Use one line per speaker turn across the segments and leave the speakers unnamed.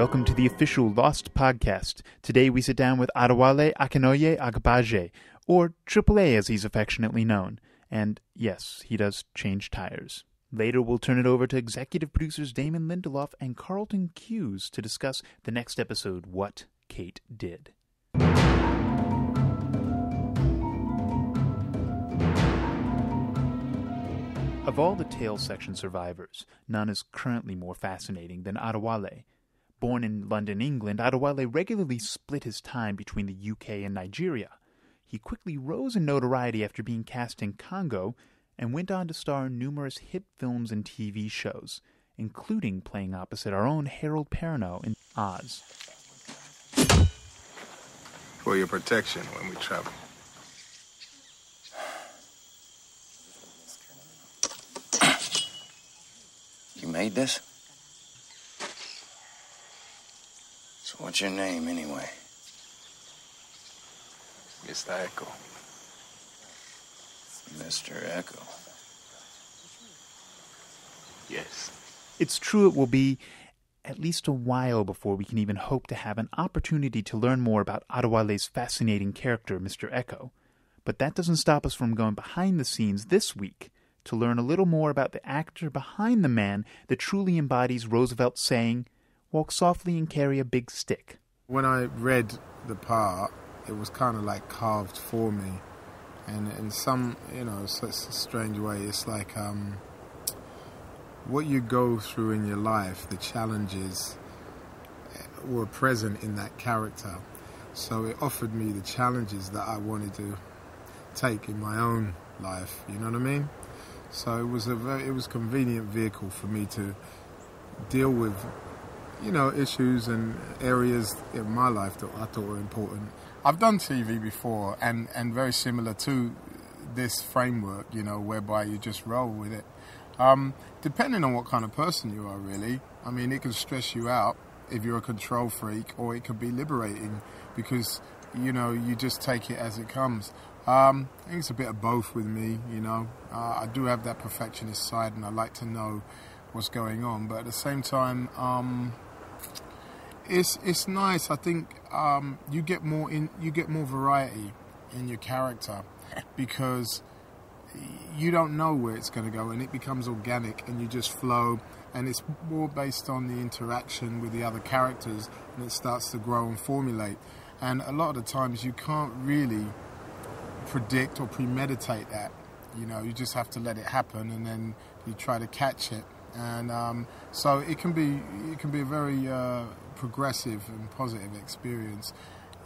welcome to the official Lost podcast. Today we sit down with Adewale Akinnuoye-Agbaje, or Triple A as he's affectionately known. And yes, he does change tires. Later we'll turn it over to executive producers Damon Lindelof and Carlton Hughes to discuss the next episode, What Kate Did. Of all the Tale section survivors, none is currently more fascinating than Adewale. Born in London, England, Adewale regularly split his time between the UK and Nigeria. He quickly rose in notoriety after being cast in Congo and went on to star in numerous hit films and TV shows, including playing opposite our own Harold Perrineau in Oz.
For your protection when we travel.
You made this? So what's your name, anyway?
Mr. Echo.
Mr. Echo.
Yes.
It's true it will be at least a while before we can even hope to have an opportunity to learn more about Adewale's fascinating character, Mr. Echo. But that doesn't stop us from going behind the scenes this week to learn a little more about the actor behind the man that truly embodies Roosevelt's saying, "Walk softly and carry a big stick."
When I read the part, it was kind of like carved for me. And in some, such a strange way, it's like what you go through in your life, the challenges were present in that character. So it offered me the challenges that I wanted to take in my own life, you know what I mean? So it was a convenient vehicle for me to deal with, issues and areas in my life that I thought were important. I've done TV before and very similar to this framework, whereby you just roll with it. Depending on what kind of person you are, really. I mean, it can stress you out if you're a control freak, or it can be liberating because, you just take it as it comes. I think it's a bit of both with me, I do have that perfectionist side and I like to know what's going on, but at the same time, it's nice. I think you get more variety in your character because you don't know where it's going to go and it becomes organic and you just flow, and it's more based on the interaction with the other characters and it starts to grow and formulate. And a lot of the times you can't really predict or premeditate that. You just have to let it happen and then you try to catch it. And so it can be a very progressive and positive experience,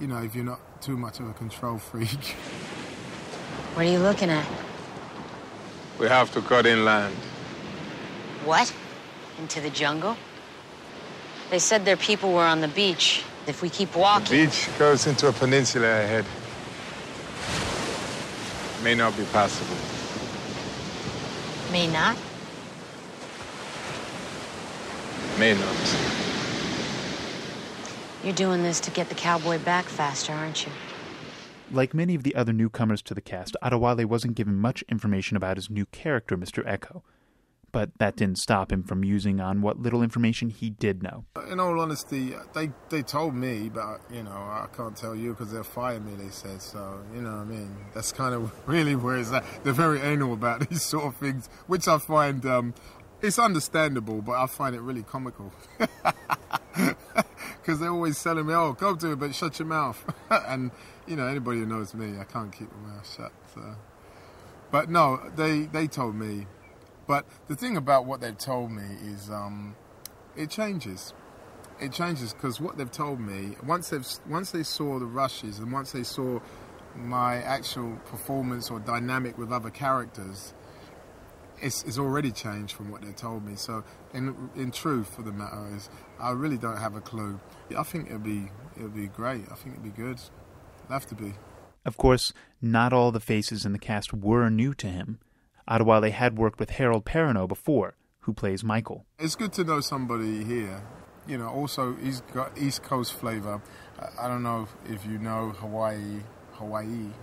if you're not too much of a control freak.
What are you looking at?
We have to cut inland.
What? Into the jungle? They said their people were on the beach. If we keep walking...
The beach goes into a peninsula ahead. May not be possible.
May not?
May not.
You're doing this to get the cowboy back faster, aren't you?
Like many of the other newcomers to the cast, Adewale wasn't given much information about his new character, Mr. Echo. But that didn't stop him from musing on what little information he did know.
In all honesty, they told me, but, I can't tell you because they'll fire me, they said. So, that's kind of really where it's at. They're very anal about these sort of things, which I find, it's understandable, but I find it really comical. Because they're always telling me, oh, come to it, but shut your mouth. And, anybody who knows me, I can't keep my mouth shut. So. But no, they told me. But the thing about what they've told me is it changes. It changes because what they've told me, once they saw the rushes and once they saw my actual performance or dynamic with other characters, it's already changed from what they told me. So in truth, for the matter is, I really don't have a clue. I think it'll be great. I think it'll be good. It'll have to be.
Of course, not all the faces in the cast were new to him. Adewale had worked with Harold Perrineau before, who plays Michael.
It's good to know somebody here. Also, he's got East Coast flavor. I don't know if you know Hawaii,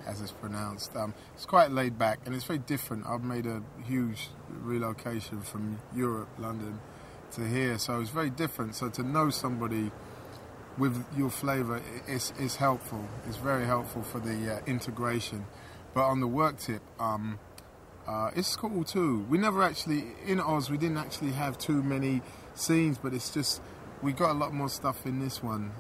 as it's pronounced. It's quite laid back and it's very different. I've made a huge relocation from Europe, London, to hear. So it's very different. So to know somebody with your flavour is helpful. It's very helpful for the integration. But on the work tip, it's cool too. We never actually, in Oz, we didn't actually have too many scenes, but it's just, we got a lot more stuff in this one.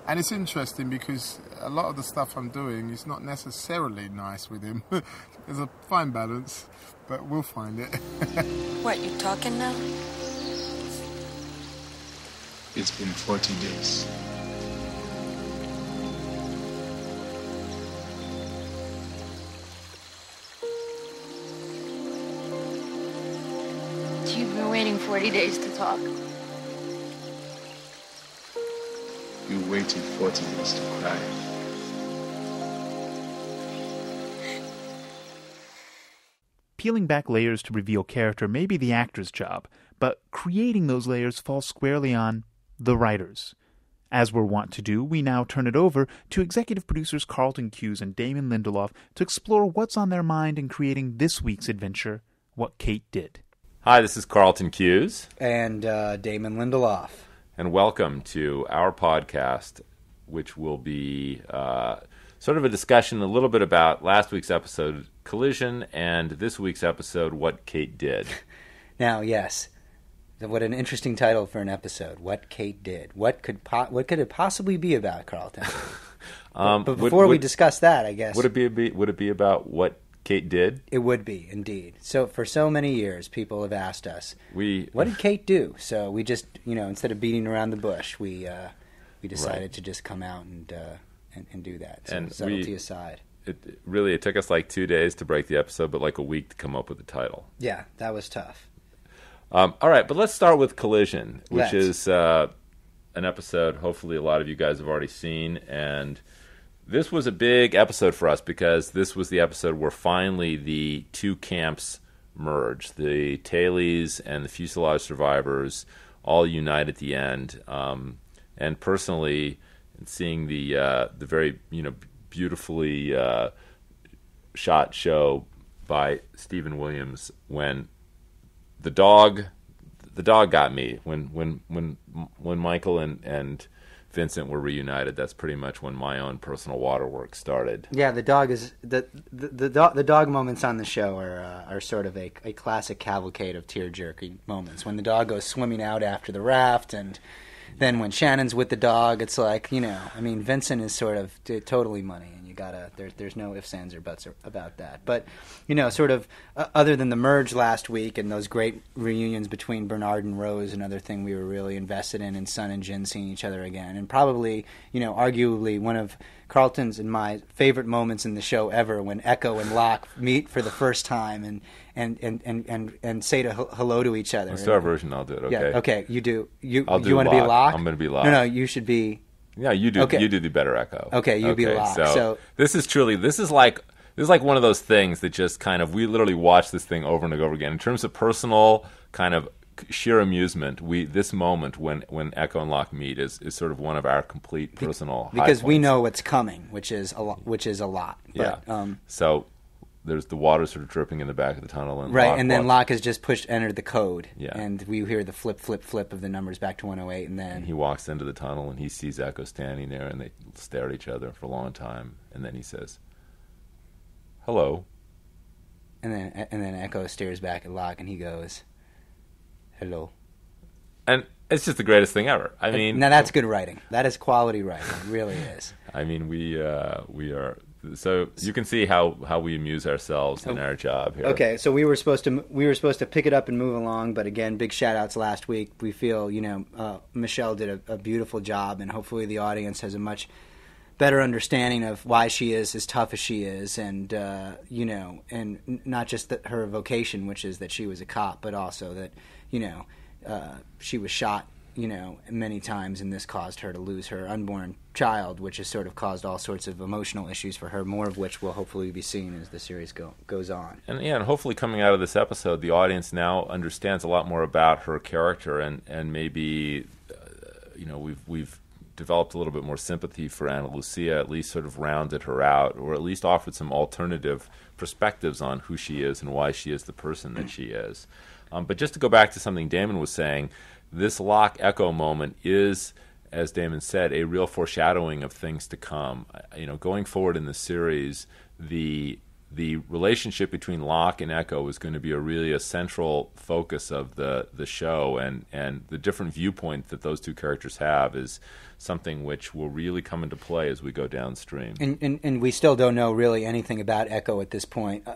And it's interesting because a lot of the stuff I'm doing is not necessarily nice with him. There's a fine balance, but we'll find it.
What, you talking now?
It's been 40 days.
You've been waiting 40 days to talk.
You waited 40 days to cry.
Peeling back layers to reveal character may be the actor's job, but creating those layers falls squarely on the writers. As we're wont to do, we now turn it over to executive producers Carlton Cuse and Damon Lindelof to explore what's on their mind in creating this week's adventure, What Kate Did.
Hi, this is Carlton Cuse.
And Damon Lindelof.
And welcome to our podcast, which will be sort of a discussion a little bit about last week's episode, Collision, and this week's episode, What Kate Did.
Now, yes, what an interesting title for an episode, What Kate Did. What could it possibly be about, Carlton? But before we discuss that, I guess...
Would it be about what Kate did?
It would be, indeed. So for so many years, people have asked us, what did Kate do? So we just, instead of beating around the bush, we decided to just come out and do that. So and subtlety aside.
It took us like 2 days to break the episode, but like a week to come up with the title.
Yeah, that was tough.
All right, but let's start with Collision, which is an episode hopefully a lot of you guys have already seen, and this was a big episode for us because this was the episode where finally the two camps merged. The tailies and the fuselage survivors all unite at the end. And personally, seeing the very beautifully shot show by Stephen Williams when the dog got me when Michael and Vincent were reunited. That's pretty much when my own personal waterworks started.
Yeah, the dog is the dog moments on the show are sort of a classic cavalcade of tear-jerking moments. When the dog goes swimming out after the raft, and then when Shannon's with the dog, it's like Vincent is sort of totally money, and you gotta there's no ifs, ands, or buts about that. But sort of other than the merge last week and those great reunions between Bernard and Rose, another thing we were really invested in, and Sun and Jin seeing each other again, and probably arguably one of Carlton's and my favorite moments in the show ever, when Echo and Locke meet for the first time and say hello to each other.
Let's do our version. I'll do it. Okay.
Yeah. Okay. You do. You want to be
Locke.
Locke?
I'm going to be Locke.
No. You should be.
Yeah. You do.
Okay.
You do the better Echo.
Okay. You be Locke.
So this is like one of those things that just kind of, we literally watch this thing over and over again. In terms of personal kind of sheer amusement, this moment when Echo and Locke meet is sort of one of our complete personal
because
high
we
points.
know what's coming, which is a lot. But,
yeah. So there's the water sort of dripping in the back of the tunnel, and
right, and then Locke has just entered the code,
yeah,
and we hear the flip of the numbers back to 108, and then
he walks into the tunnel and he sees Echo standing there, and they stare at each other for a long time, and then he says, "Hello,"
and then Echo stares back at Locke, and he goes, "Hello."
And it's just the greatest thing ever. I mean,
now that's good writing. That is quality writing. It really is.
I mean, we are. So you can see how we amuse ourselves in our job here.
Okay, so we were supposed to pick it up and move along, but again, big shout outs last week. We feel Michelle did a beautiful job, and hopefully the audience has a much better understanding of why she is as tough as she is, and and not just her vocation, which is that she was a cop, but also that she was shot many times, and this caused her to lose her unborn child, which has sort of caused all sorts of emotional issues for her, more of which will hopefully be seen as the series goes on.
And hopefully coming out of this episode, the audience now understands a lot more about her character, and maybe we've developed a little bit more sympathy for Ana Lucia, at least sort of rounded her out, or at least offered some alternative perspectives on who she is and why she is the person that she is. But just to go back to something Damon was saying, this Locke Echo moment is, as Damon said, a real foreshadowing of things to come. Going forward in the series, the relationship between Locke and Echo is going to be a central focus of the show, and the different viewpoint that those two characters have is something which will really come into play as we go downstream.
And we still don't know really anything about Echo at this point,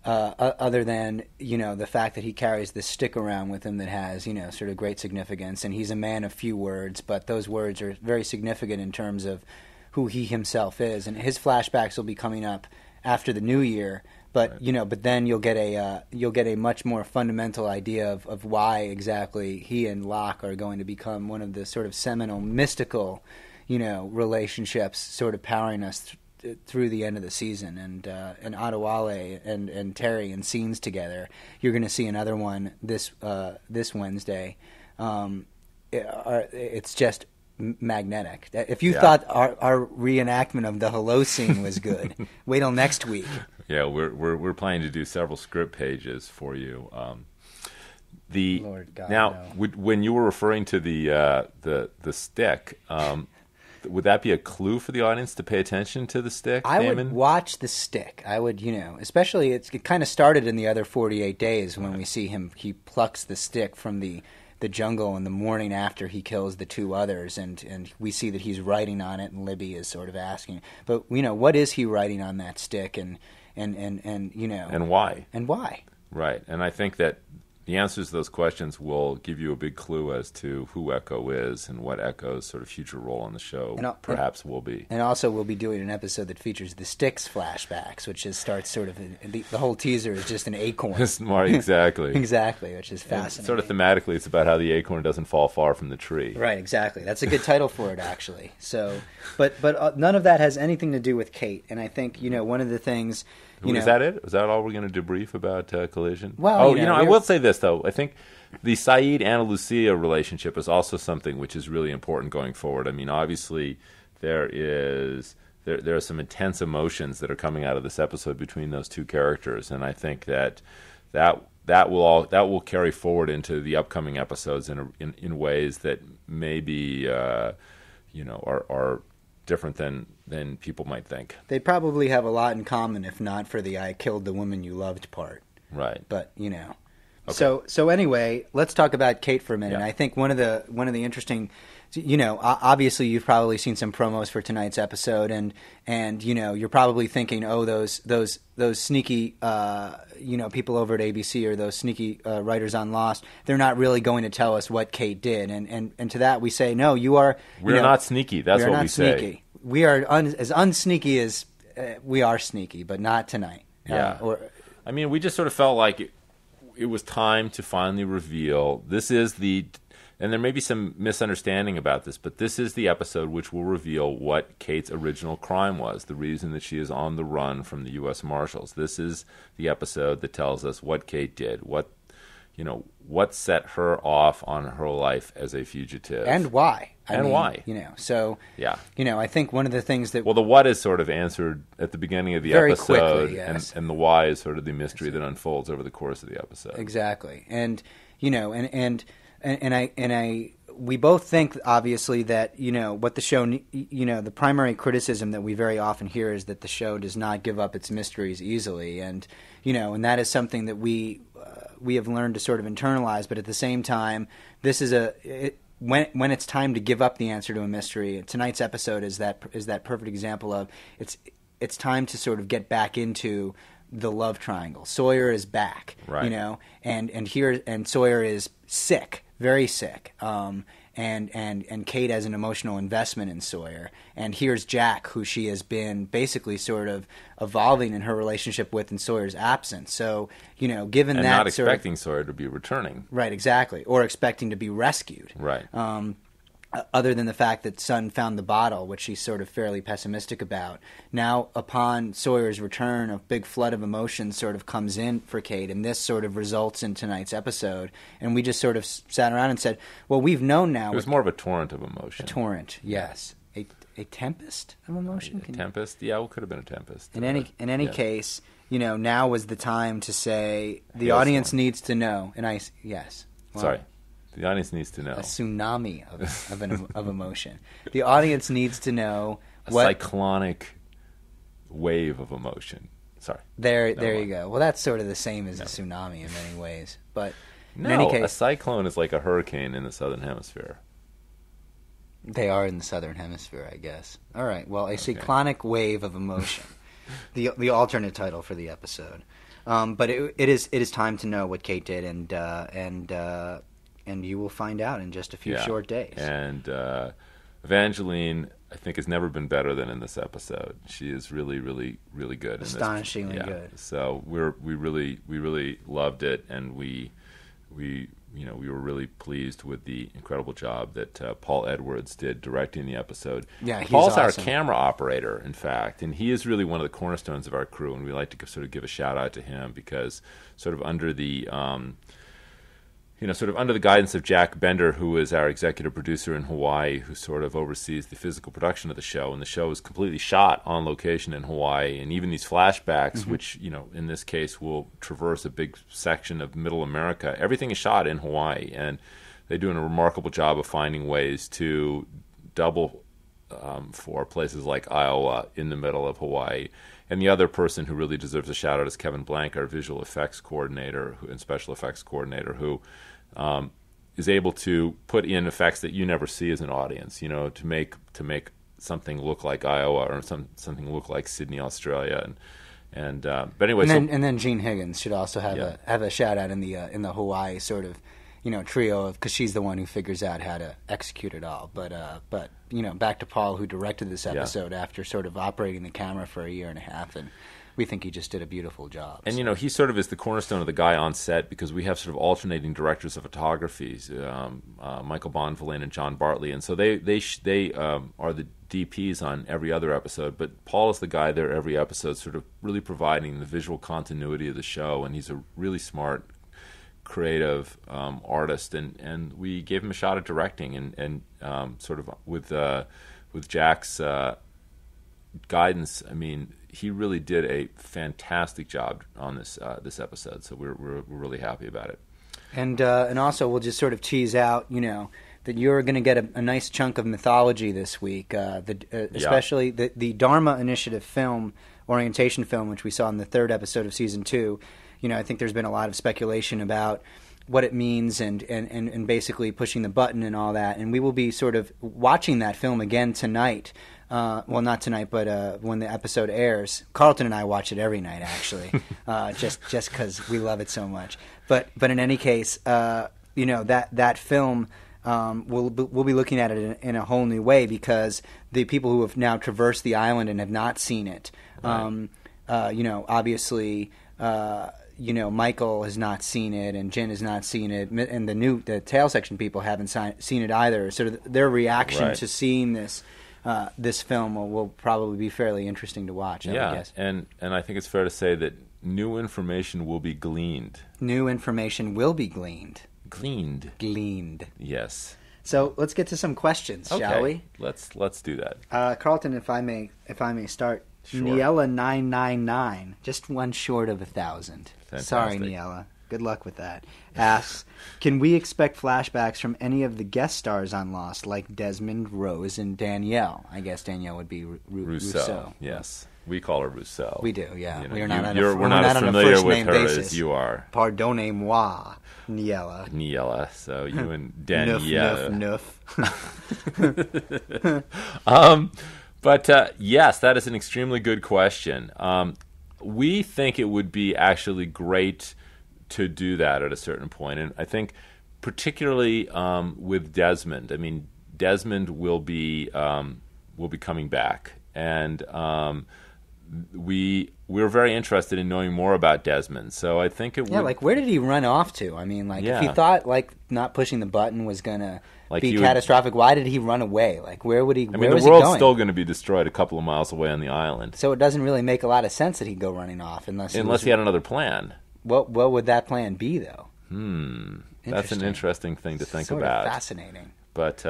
other than the fact that he carries this stick around with him that has sort of great significance, and he's a man of few words, but those words are very significant in terms of who he himself is, and his flashbacks will be coming up after the new year. But
right.
But then you'll get a much more fundamental idea of why exactly he and Locke are going to become one of the sort of seminal mystical, relationships, sort of powering us through the end of the season. And Adewale and Terry in scenes together. You're going to see another one this Wednesday. It's just magnetic. If you thought our reenactment of the hello scene was good, wait till next week.
Yeah, we're planning to do several script pages for you.
Lord God,
now,
no.
When you were referring to the stick, would that be a clue for the audience to pay attention to the stick,
I
Damon?
would watch the stick. I would, especially it kind of started in the other 48 days when we see him. He plucks the stick from the jungle in the morning after he kills the two others, and we see that he's writing on it, and Libby is sort of asking, but what is he writing on that stick, and
why?
And why?
Right, and I think that the answers to those questions will give you a big clue as to who Echo is and what Echo's sort of future role on the show perhaps will be.
And also we'll be doing an episode that features the Styx flashbacks, which starts sort of the whole teaser is just an acorn.
Exactly.
Exactly, which is fascinating.
And sort of thematically, it's about how the acorn doesn't fall far from the tree.
Right, exactly. That's a good title for it, actually. So, but none of that has anything to do with Kate. And I think one of the things.
Is that it? Is that all we're going to debrief about Collision?
Well,
I will say this, though. I think the Saeed-Ana Lucia relationship is also something which is really important going forward. I mean, obviously, there are some intense emotions that are coming out of this episode between those two characters, and I think that will carry forward into the upcoming episodes in ways that maybe are different than people might think.
They probably have a lot in common, if not for the "I killed the woman you loved" part.
Right.
But
Okay.
So anyway, let's talk about Kate for a minute.
Yeah.
I think one of the interesting, obviously you've probably seen some promos for tonight's episode, and you're probably thinking, oh, those sneaky people over at ABC or those sneaky writers on Lost, they're not really going to tell us what Kate did, and to that we say, no, you are.
We're not sneaky. That's what we say.
Sneaky. We are as unsneaky as we are sneaky, but not tonight.
Yeah. We just sort of felt like it was time to finally reveal. And there may be some misunderstanding about this, but this is the episode which will reveal what Kate's original crime was, the reason that she is on the run from the U.S. Marshals. This is the episode that tells us what Kate did, what set her off on her life as a fugitive.
And why.
Why.
Yeah. I think one of the things that...
Well, the what is sort of answered at the beginning of the
very
episode,
quickly, yes.
and the why is sort of the mystery that unfolds over the course of the episode.
Exactly. And, we both think, obviously, that, what the show, the primary criticism that we very often hear is that the show does not give up its mysteries easily. And, and that is something that we have learned to sort of internalize. But at the same time, this is when it's time to give up the answer to a mystery. Tonight's episode is that perfect example of it's time to sort of get back into the love triangle. Sawyer is back,
right.
And Sawyer is sick, very sick. And Kate has an emotional investment in Sawyer. And here's Jack, who she has been basically sort of evolving in her relationship with in Sawyer's absence. So, given
and
that
not expecting Sawyer to be returning.
Right, exactly. Or expecting to be rescued.
Right.
Other than the fact that Sun found the bottle, which she's sort of fairly pessimistic about. Now, upon Sawyer's return, a big flood of emotions sort of comes in for Kate, and this sort of results in tonight's episode. And we just sort of sat around and said, well, we've known now.
It was more of a torrent of emotion.
A torrent, yes. a tempest of emotion.
A tempest? Yeah, it could have been a tempest.
In any case, now was the time to say the
Hailstorm.
audience needs to know. And yes. Well,
Sorry. The audience needs to know.
A tsunami of emotion. The audience needs to know
a cyclonic wave of emotion. Sorry.
There you go. Well, that's sort of the same as a tsunami in many ways. But in any case,
a cyclone is like a hurricane in the southern hemisphere.
They are in the southern hemisphere, I guess. All right. Well, a cyclonic wave of emotion. the alternate title for the episode. But it is time to know what Kate did, and you will find out in just a few short days.
And Evangeline, I think, has never been better than in this episode. She is really, really, really good.
Astonishingly good.
So we really loved it, and we were really pleased with the incredible job that Paul Edwards did directing the episode.
Yeah, he's
Paul's
awesome.
Our camera operator, in fact, and he is really one of the cornerstones of our crew, and we like to sort of give a shout out to him because sort of under the under the guidance of Jack Bender, who is our executive producer in Hawaii, who sort of oversees the physical production of the show, and the show is completely shot on location in Hawaii, and even these flashbacks, which, in this case will traverse a big section of Middle America, everything is shot in Hawaii, and they're doing a remarkable job of finding ways to double for places like Iowa in the middle of Hawaii. And the other person who really deserves a shout-out is Kevin Blank, our visual effects coordinator and special effects coordinator, who is able to put in effects that you never see as an audience, to make something look like Iowa or something look like Sydney, Australia, but anyway.
And then Jean Higgins should also have a shout out in the Hawaii sort of trio of, because she's the one who figures out how to execute it all. But back to Paul, who directed this episode after sort of operating the camera for a year and a half, and we think he just did a beautiful job. And
he sort of is the cornerstone of the guy on set, because we have sort of alternating directors of photography, Michael Bonvillain and John Bartley, and so they are the DPs on every other episode. But Paul is the guy there every episode, sort of really providing the visual continuity of the show, and he's a really smart, creative artist, and we gave him a shot at directing, and sort of with Jack's guidance. I mean, he really did a fantastic job on this episode, so we're really happy about it.
And also, we'll just sort of tease out, that you're going to get a nice chunk of mythology this week, especially the Dharma Initiative film, orientation film, which we saw in the third episode of season 2. I think there's been a lot of speculation about what it means and basically pushing the button and all that. And we will be sort of watching that film again tonight. Well, not tonight, but when the episode airs. Carlton and I watch it every night, actually, just because we love it so much. But in any case, that film, we'll be looking at it in a whole new way, because the people who have now traversed the island and have not seen it, obviously. Michael has not seen it, and Jen has not seen it, and the tail section people haven't seen it either. Sort of their reaction to seeing this film will probably be fairly interesting to watch. I would guess.
And I think it's fair to say that new information will be gleaned.
New information will be gleaned.
Gleaned. Yes.
So let's get to some questions, shall we?
Let's do that.
Carlton, if I may start. Sure. Niella 999, just one short of 1,000. Sorry, Niella. Good luck with that. Asks, can we expect flashbacks from any of the guest stars on Lost, like Desmond, Rose, and Danielle? I guess Danielle would be Rousseau.
Yes, we call her Rousseau.
We do, yeah.
We're not as familiar with her
basis.
as you are.
Pardonnez-moi, Niella.
Niella. So you and Danielle.
Noof.
But yes, that is an extremely good question. We think it would be actually great to do that at a certain point, and I think particularly with Desmond. I mean, Desmond will be coming back, and we're very interested in knowing more about Desmond. So I think it would.
Yeah, like where did he run off to? I mean, if he thought not pushing the button was gonna be catastrophic, why did he run away? Like, where would he?
I mean, the world's still going to be destroyed a couple of miles away on the island.
So it doesn't really make a lot of sense that he'd go running off unless
he had another plan.
What would that plan be, though?
That's an interesting thing to think about.
Fascinating.
But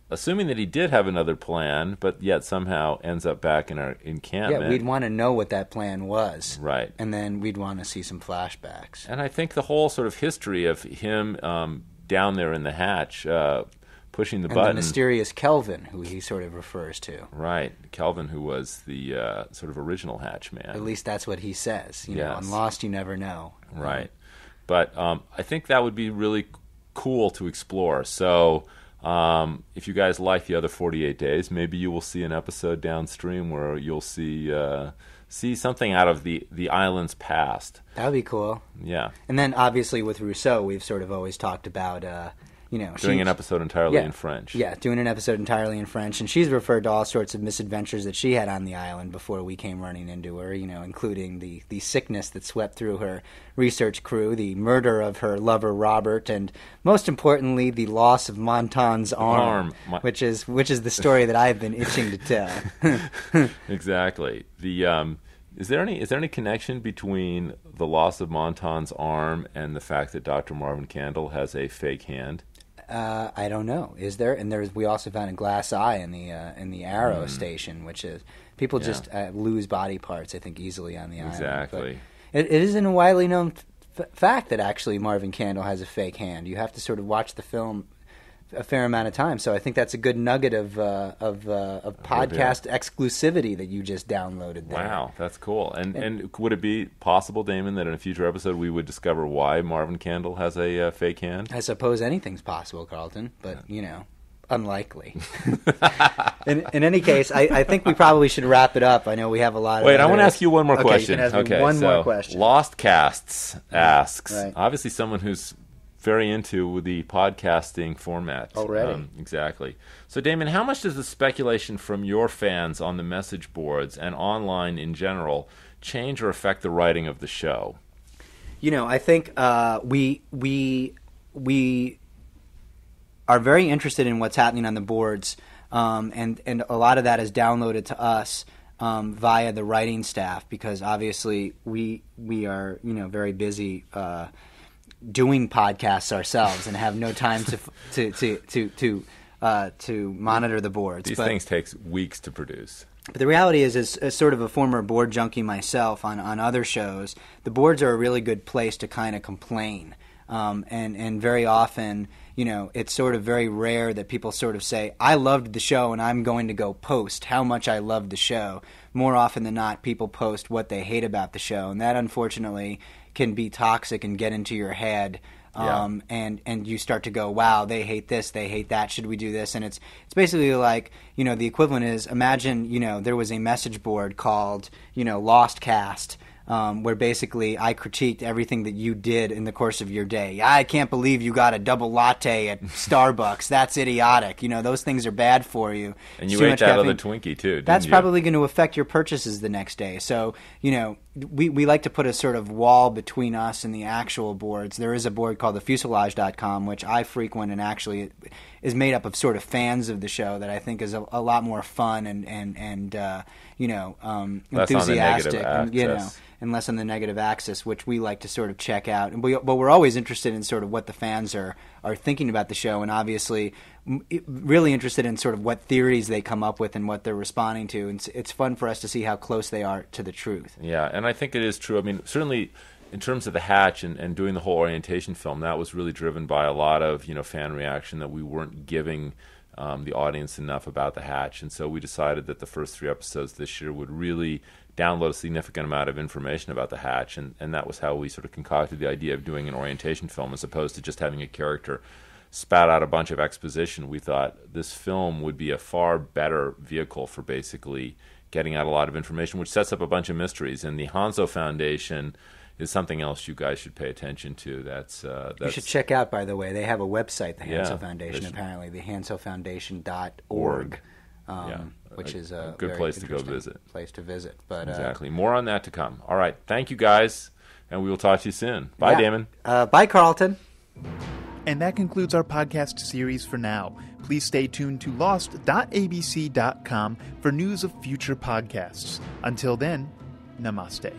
assuming that he did have another plan, but yet somehow ends up back in our encampment.
Yeah, we'd want to know what that plan was.
Right.
And then we'd want to see some flashbacks.
And I think the whole sort of history of him down there in the hatch, pushing the button.
And the mysterious Kelvin, who he sort of refers to.
Right. Kelvin, who was the sort of original hatch man.
At least that's what he says. You know, on Lost, you never know.
Right. But I think that would be really cool to explore. So if you guys like the other 48 days, maybe you will see an episode downstream where you'll see something out of the island's past.
That would be cool.
Yeah.
And then obviously with Rousseau, we've sort of always talked about,
doing an episode entirely in French.
Yeah, doing an episode entirely in French. And she's referred to all sorts of misadventures that she had on the island before we came running into her, including the sickness that swept through her research crew, the murder of her lover Robert, and most importantly, the loss of Montan's arm. Which is the story that I've been itching to tell.
Exactly. Is there any connection between the loss of Montan's arm and the fact that Dr. Marvin Candle has a fake hand?
I don't know. Is there? And we also found a glass eye in the Arrow station, which is people just lose body parts, I think, easily on the island.
Exactly.
But it isn't a widely known fact that actually Marvin Candle has a fake hand. You have to sort of watch the film a fair amount of time. So I think that's a good nugget of podcast exclusivity that you just downloaded there.
Wow, that's cool. And would it be possible, Damon, that in a future episode we would discover why Marvin Candle has a fake hand?
I suppose anything's possible, Carlton, but, unlikely. In any case, I think we probably should wrap it up. I know we have a lot of...
Wait, I want to ask you one more question.
You can ask me one more question.
Lost Casts asks,
right.
Obviously someone who's very into the podcasting format.
Already.
Exactly. So, Damon, how much does the speculation from your fans on the message boards and online in general change or affect the writing of the show?
I think we are very interested in what's happening on the boards, and a lot of that is downloaded to us via the writing staff, because obviously we are very busy doing podcasts ourselves and have no time to monitor the boards.
These things take weeks to produce.
But the reality is, as sort of a former board junkie myself on other shows, the boards are a really good place to kind of complain. And very often, it's sort of very rare that people sort of say, I loved the show and I'm going to go post how much I loved the show. More often than not, people post what they hate about the show. And that, unfortunately, can be toxic and get into your head. And you start to go, wow, they hate this, they hate that, should we do this? And it's basically like, the equivalent is, imagine, there was a message board called, Lost Cast, where basically I critiqued everything that you did in the course of your day. I can't believe you got a double latte at Starbucks. That's idiotic. Those things are bad for you.
And you ate that other Twinkie, too, didn't
That's
you?
probably going to affect your purchases the next day. So, we like to put a sort of wall between us and the actual boards. There is a board called thefuselage.com, which I frequent, and actually is made up of sort of fans of the show that I think is a lot more fun and enthusiastic, and less on the negative axis, which we like to sort of check out. But we're always interested in sort of what the fans are thinking about the show, and obviously really interested in sort of what theories they come up with and what they're responding to. And it's fun for us to see how close they are to the truth.
Yeah, and I think it is true. I mean, certainly in terms of the hatch and doing the whole orientation film, that was really driven by a lot of fan reaction that we weren't giving the audience enough about the hatch, and so we decided that the first 3 episodes this year would really download a significant amount of information about the hatch, and that was how we sort of concocted the idea of doing an orientation film as opposed to just having a character spat out a bunch of exposition. We thought this film would be a far better vehicle for basically getting out a lot of information, which sets up a bunch of mysteries. And the Hanzo Foundation is something else you guys should pay attention to. That's
you should check out, by the way. They have a website, the Hanzo Foundation, apparently, thehanzofoundation.org, which is a
good
very
place to go visit.
Place to visit. But
exactly. More on that to come. All right. Thank you, guys, and we will talk to you soon. Bye, Damon.
Bye, Carlton.
And that concludes our podcast series for now. Please stay tuned to lost.abc.com for news of future podcasts. Until then, namaste.